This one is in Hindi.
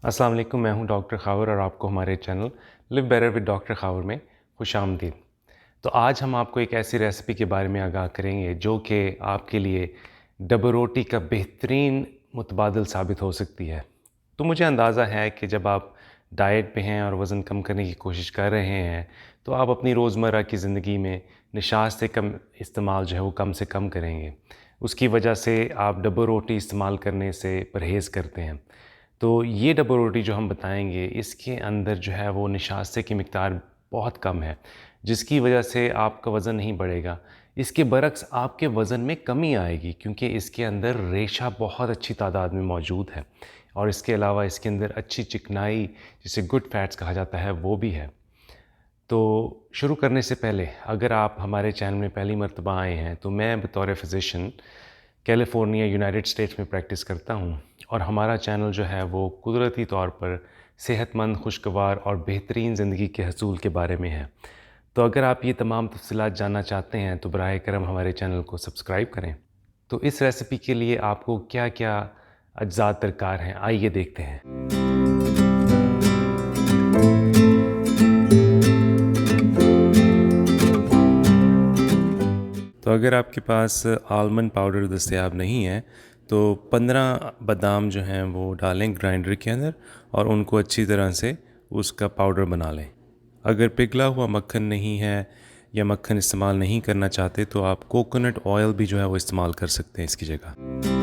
अस्सलाम वालेकुम, मैं हूं डॉक्टर ख़ावर और आपको हमारे channel Live Better with Doctor Khawar में खुशामदीद। तो आज हम आपको एक ऐसी रेसिपी के बारे में आगाह करेंगे जो कि आपके लिए डबल रोटी का बेहतरीन मुतबादिल साबित हो सकती है। तो मुझे अंदाज़ा है कि जब आप डाइट पे हैं और वज़न कम करने की कोशिश कर रहे हैं, तो आप अपनी रोज़मर्रा की ज़िंदगी में निशात से कम इस्तेमाल जो है वो कम से कम करेंगे। उसकी वजह से आप डबल रोटी इस्तेमाल करने से परहेज़ करते हैं। तो ये डबल रोटी जो हम बताएँगे, इसके अंदर जो है वो निशास्ते की मिक़दार बहुत कम है, जिसकी वजह से आपका वज़न नहीं बढ़ेगा। इसके बरक्स आपके वज़न में कमी आएगी क्योंकि इसके अंदर रेशा बहुत अच्छी तादाद में मौजूद है और इसके अलावा इसके अंदर अच्छी चिकनाई, जिसे गुड फैट्स कहा जाता है, वो भी है। तो शुरू करने से पहले अगर आप हमारे चैनल में पहली मर्तबा आए हैं, तो मैं बतौर फ़िज़िशियन कैलिफ़ोर्निया, यूनाइटेड स्टेट्स में प्रैक्टिस करता हूँ और हमारा चैनल जो है वो कुदरती तौर पर सेहतमंद, खुशगवार और बेहतरीन ज़िंदगी के हसूल के बारे में है। तो अगर आप ये तमाम तफ़सीलात जानना चाहते हैं तो बराए करम हमारे चैनल को सब्सक्राइब करें। तो इस रेसिपी के लिए आपको क्या-क्या अज्ज़ात दरकार हैं, आइए देखते हैं। तो अगर आपके पास आलमंड पाउडर दस्तयाब नहीं है, तो 15 बादाम जो हैं वो डालें ग्राइंडर के अंदर और उनको अच्छी तरह से उसका पाउडर बना लें। अगर पिघला हुआ मक्खन नहीं है या मक्खन इस्तेमाल नहीं करना चाहते, तो आप कोकोनट ऑयल भी जो है वो इस्तेमाल कर सकते हैं इसकी जगह।